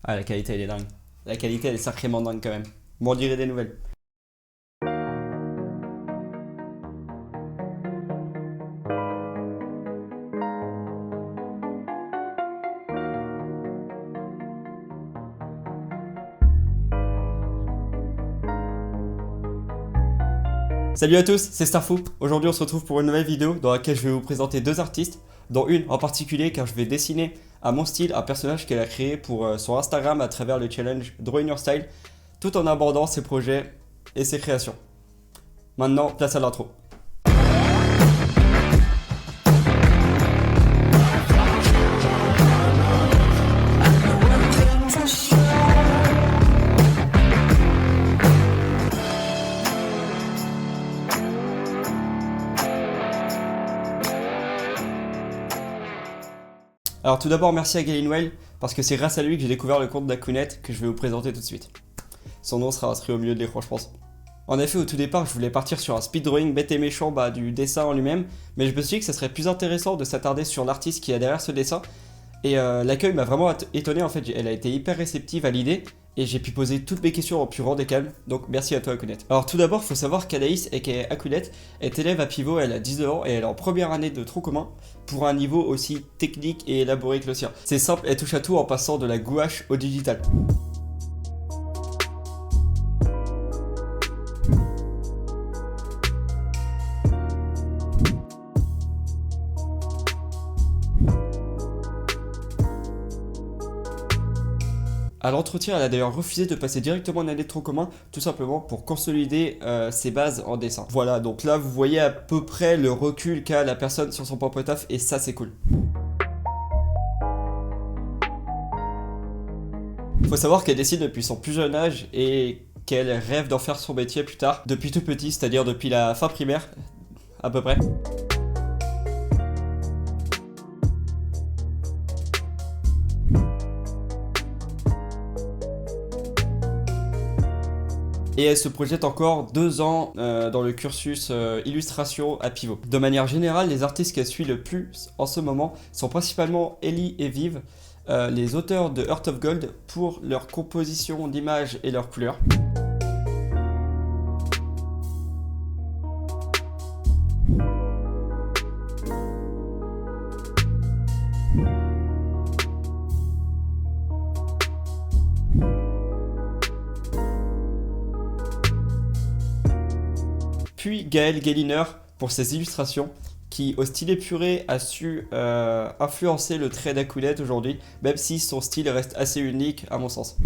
Ah, la qualité, elle est dingue. La qualité, elle est sacrément dingue quand même. M'en direz des nouvelles. Salut à tous, c'est Starfou. Aujourd'hui, on se retrouve pour une nouvelle vidéo dans laquelle je vais vous présenter deux artistes, dont une en particulier car je vais dessiner à mon style un personnage qu'elle a créé pour son Instagram à travers le challenge Drawing Your Style, tout en abordant ses projets et ses créations. Maintenant, place à l'intro. Alors tout d'abord, merci à Galinwell, parce que c'est grâce à lui que j'ai découvert le compte d'Akunet que je vais vous présenter tout de suite. Son nom sera inscrit au milieu de l'écran, je pense. En effet, au tout départ, je voulais partir sur un speed drawing bête et méchant du dessin en lui-même, mais je me suis dit que ça serait plus intéressant de s'attarder sur l'artiste qui est derrière ce dessin. Et l'accueil m'a vraiment étonné, en fait, elle a été hyper réceptive à l'idée, et j'ai pu poser toutes mes questions en plus grand des calmes, donc merci à toi Akunet. Alors tout d'abord, il faut savoir qu'Anaïs, aka Akunet, est élève à Pivot, elle a 19 ans, et elle est en première année de tronc commun, pour un niveau aussi technique et élaboré que le sien. C'est simple, elle touche à tout en passant de la gouache au digital. À l'entretien, elle a d'ailleurs refusé de passer directement en année de tronc commun, tout simplement pour consolider ses bases en dessin. Voilà, donc là vous voyez à peu près le recul qu'a la personne sur son propre taf, et ça c'est cool. Faut savoir qu'elle dessine depuis son plus jeune âge et qu'elle rêve d'en faire son métier plus tard, depuis tout petit, c'est-à-dire depuis la fin primaire, à peu près. Et elle se projette encore 2 ans dans le cursus illustration à Pivot. De manière générale, les artistes qu'elle suit le plus en ce moment sont principalement Ellie et Viv, les auteurs de Heart of Gold pour leur composition d'images et leurs couleurs. Puis Gaël Gelliner pour ses illustrations, qui au style épuré a su influencer le trait d'Akunet aujourd'hui, même si son style reste assez unique à mon sens.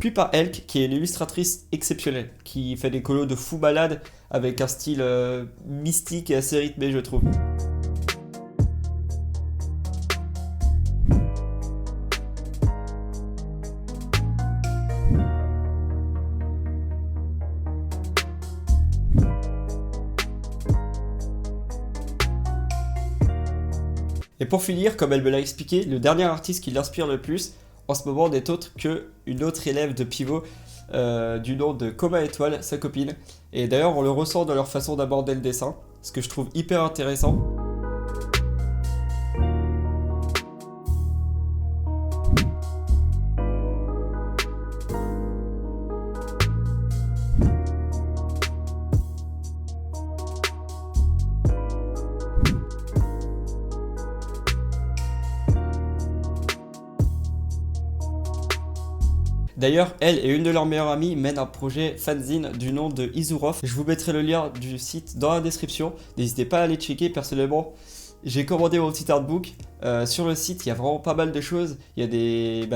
Puis par Elk, qui est une illustratrice exceptionnelle, qui fait des colos de fou malade avec un style mystique et assez rythmé, je trouve. Et pour finir, comme elle me l'a expliqué, le dernier artiste qui l'inspire le plus en ce moment n'est autre qu'une autre élève de Pivot du nom de Coma Étoile, sa copine. Et d'ailleurs, on le ressent dans leur façon d'aborder le dessin, ce que je trouve hyper intéressant. D'ailleurs, elle et une de leurs meilleures amies mènent un projet fanzine du nom de Izurov. Je vous mettrai le lien du site dans la description. N'hésitez pas à aller checker. Personnellement, j'ai commandé mon petit artbook. Sur le site, il y a vraiment pas mal de choses. Il y a,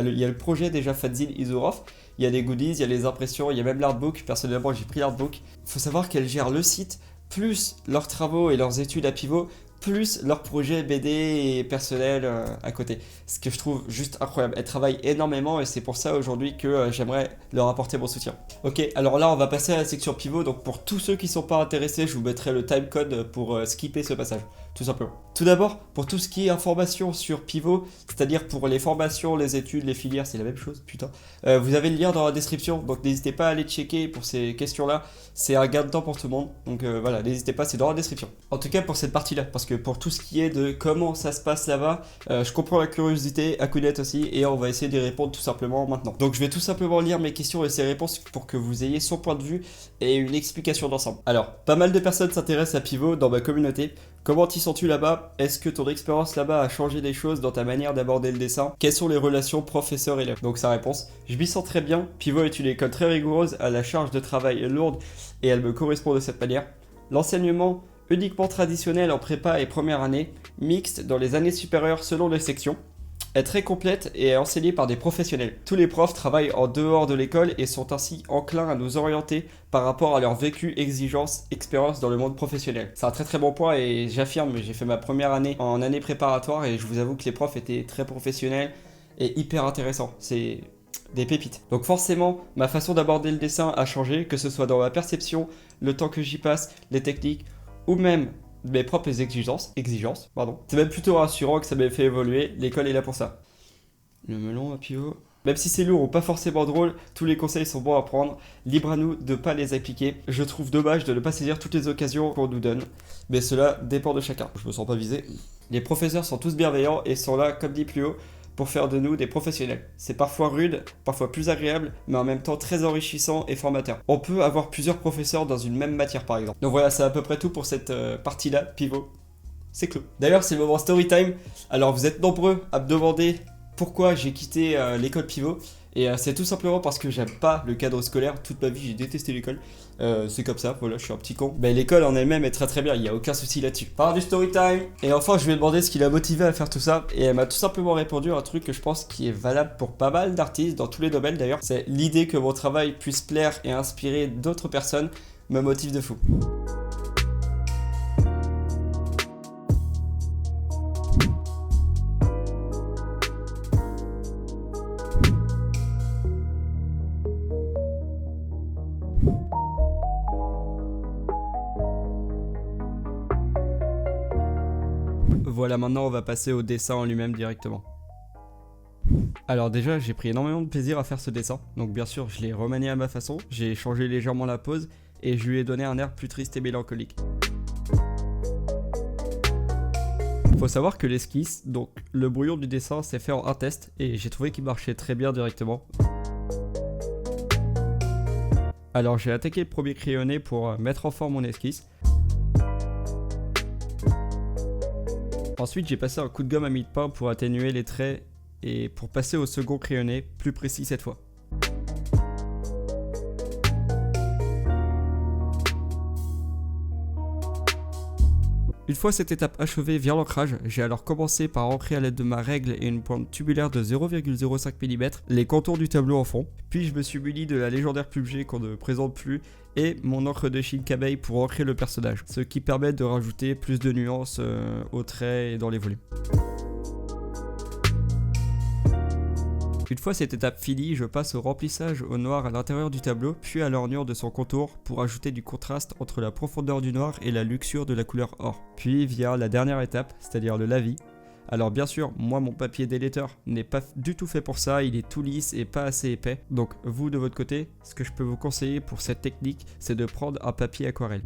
il y a le projet déjà fanzine Izurov. Il y a des goodies, il y a les impressions, il y a même l'artbook. Personnellement, j'ai pris l'artbook. Il faut savoir qu'elle gère le site, plus leurs travaux et leurs études à Pivot, plus leur projet BD et personnel à côté. Ce que je trouve juste incroyable. Elle travaille énormément et c'est pour ça aujourd'hui que j'aimerais leur apporter mon soutien. Ok, alors là on va passer à la section pivot. Donc pour tous ceux qui ne sont pas intéressés, je vous mettrai le timecode pour skipper ce passage. tout simplement. Tout d'abord, pour tout ce qui est information sur Pivot, c'est-à-dire pour les formations, les études, les filières, c'est la même chose, putain. Vous avez le lien dans la description, donc n'hésitez pas à aller checker pour ces questions-là. C'est un gain de temps pour tout le monde, donc voilà, n'hésitez pas, c'est dans la description. En tout cas pour cette partie-là, parce que pour tout ce qui est de comment ça se passe là-bas, je comprends la curiosité, Akunet aussi, et on va essayer d'y répondre tout simplement maintenant. Donc je vais tout simplement lire mes questions et ses réponses pour que vous ayez son point de vue et une explication d'ensemble. Alors, pas mal de personnes s'intéressent à Pivot dans ma communauté. Comment t'y sens-tu là-bas? Est-ce que ton expérience là-bas a changé des choses dans ta manière d'aborder le dessin? Quelles sont les relations professeur-élève? Donc sa réponse, je m'y sens très bien. Pivot est une école très rigoureuse, à la charge de travail lourde et elle me correspond de cette manière. L'enseignement uniquement traditionnel en prépa et première année, mixte dans les années supérieures selon les sections, est très complète et est enseignée par des professionnels. Tous les profs travaillent en dehors de l'école et sont ainsi enclins à nous orienter par rapport à leur vécu, exigences, expérience dans le monde professionnel. C'est un très très bon point et j'affirme, j'ai fait ma première année en année préparatoire et je vous avoue que les profs étaient très professionnels et hyper intéressants. C'est des pépites. Donc forcément, ma façon d'aborder le dessin a changé, que ce soit dans ma perception, le temps que j'y passe, les techniques ou même mes propres exigences, pardon. C'est même plutôt rassurant que ça m'ait fait évoluer, l'école est là pour ça. Le melon à Pivot. Même si c'est lourd ou pas forcément drôle, tous les conseils sont bons à prendre, libre à nous de pas les appliquer. Je trouve dommage de ne pas saisir toutes les occasions qu'on nous donne, mais cela dépend de chacun. Je me sens pas visé. Les professeurs sont tous bienveillants et sont là, comme dit plus haut, pour faire de nous des professionnels. C'est parfois rude, parfois plus agréable, mais en même temps très enrichissant et formateur. On peut avoir plusieurs professeurs dans une même matière par exemple. Donc voilà, c'est à peu près tout pour cette partie-là, Pivot. C'est clos. D'ailleurs, c'est le moment story time. Alors vous êtes nombreux à me demander pourquoi j'ai quitté l'école Pivot. Et c'est tout simplement parce que j'aime pas le cadre scolaire. Toute ma vie, j'ai détesté l'école. C'est comme ça, voilà, je suis un petit con. Ben, l'école en elle-même est très très bien, il n'y a aucun souci là-dessus. Part du story time. Et enfin, je lui ai demandé ce qui l'a motivé à faire tout ça. Et elle m'a tout simplement répondu un truc que je pense qui est valable pour pas mal d'artistes, dans tous les domaines d'ailleurs. C'est l'idée que mon travail puisse plaire et inspirer d'autres personnes me motive de fou. Voilà, maintenant on va passer au dessin en lui-même directement. Alors déjà, j'ai pris énormément de plaisir à faire ce dessin. Donc bien sûr, je l'ai remanié à ma façon, j'ai changé légèrement la pose et je lui ai donné un air plus triste et mélancolique. Faut savoir que l'esquisse, donc le brouillon du dessin, s'est fait en un test et j'ai trouvé qu'il marchait très bien directement. Alors j'ai attaqué le premier crayonné pour mettre en forme mon esquisse. Ensuite, j'ai passé un coup de gomme à mi-de-pain pour atténuer les traits et pour passer au second crayonné, plus précis cette fois. Une fois cette étape achevée via l'ancrage, j'ai alors commencé par ancrer à l'aide de ma règle et une pointe tubulaire de 0,05 mm les contours du tableau en fond. Puis je me suis muni de la légendaire PUBG qu'on ne présente plus et mon encre de Chine Cabeille pour ancrer le personnage, ce qui permet de rajouter plus de nuances aux traits et dans les volumes. Une fois cette étape finie, je passe au remplissage au noir à l'intérieur du tableau, puis à l'ornure de son contour pour ajouter du contraste entre la profondeur du noir et la luxure de la couleur or. Puis vient la dernière étape, c'est-à-dire le lavis. Alors bien sûr, moi mon papier déléteur n'est pas du tout fait pour ça, il est tout lisse et pas assez épais. Donc vous de votre côté, ce que je peux vous conseiller pour cette technique, c'est de prendre un papier aquarelle.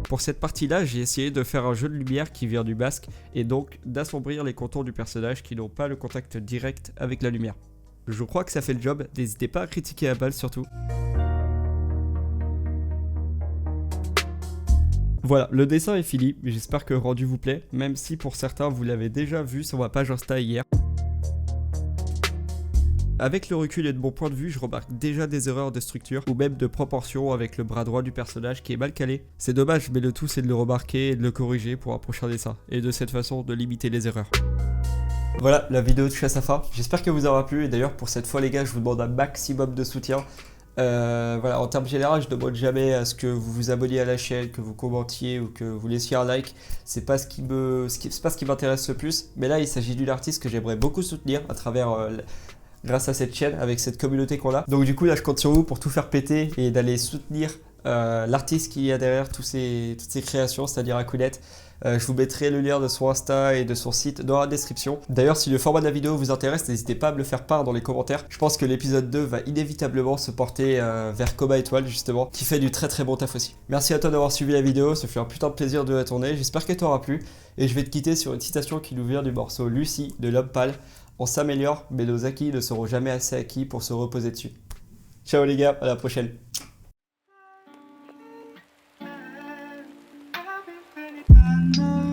Pour cette partie-là, j'ai essayé de faire un jeu de lumière qui vient du basque et donc d'assombrir les contours du personnage qui n'ont pas le contact direct avec la lumière. Je crois que ça fait le job, n'hésitez pas à critiquer à balle surtout. Voilà, le dessin est fini, j'espère que le rendu vous plaît, même si pour certains vous l'avez déjà vu sur ma page Insta hier. Avec le recul et de mon point de vue, je remarque déjà des erreurs de structure ou même de proportion avec le bras droit du personnage qui est mal calé. C'est dommage, mais le tout c'est de le remarquer et de le corriger pour un prochain dessin, et de cette façon de limiter les erreurs. Voilà, la vidéo touche à sa fin, j'espère qu'elle vous aura plu, et d'ailleurs pour cette fois les gars, je vous demande un maximum de soutien. Voilà, en termes généraux, je ne demande jamais à ce que vous vous abonniez à la chaîne, que vous commentiez ou que vous laissiez un like. C'est pas ce qui m'intéresse le plus, mais là il s'agit d'une artiste que j'aimerais beaucoup soutenir à travers... grâce à cette chaîne, avec cette communauté qu'on a. Donc du coup là je compte sur vous pour tout faire péter et d'aller soutenir l'artiste qu'il y a derrière toutes ces créations, c'est-à-dire Akounet. Je vous mettrai le lien de son Insta et de son site dans la description. D'ailleurs, si le format de la vidéo vous intéresse, n'hésitez pas à me le faire part dans les commentaires. Je pense que l'épisode 2 va inévitablement se porter vers Coma Étoile, justement, qui fait du très très bon taf aussi. Merci à toi d'avoir suivi la vidéo, ça fait un putain de plaisir de la tourner, j'espère qu'elle t'aura plu. Et je vais te quitter sur une citation qui nous vient du morceau Lucie de L'Homme Pâle. On s'améliore, mais nos acquis ne seront jamais assez acquis pour se reposer dessus. Ciao les gars, à la prochaine. No.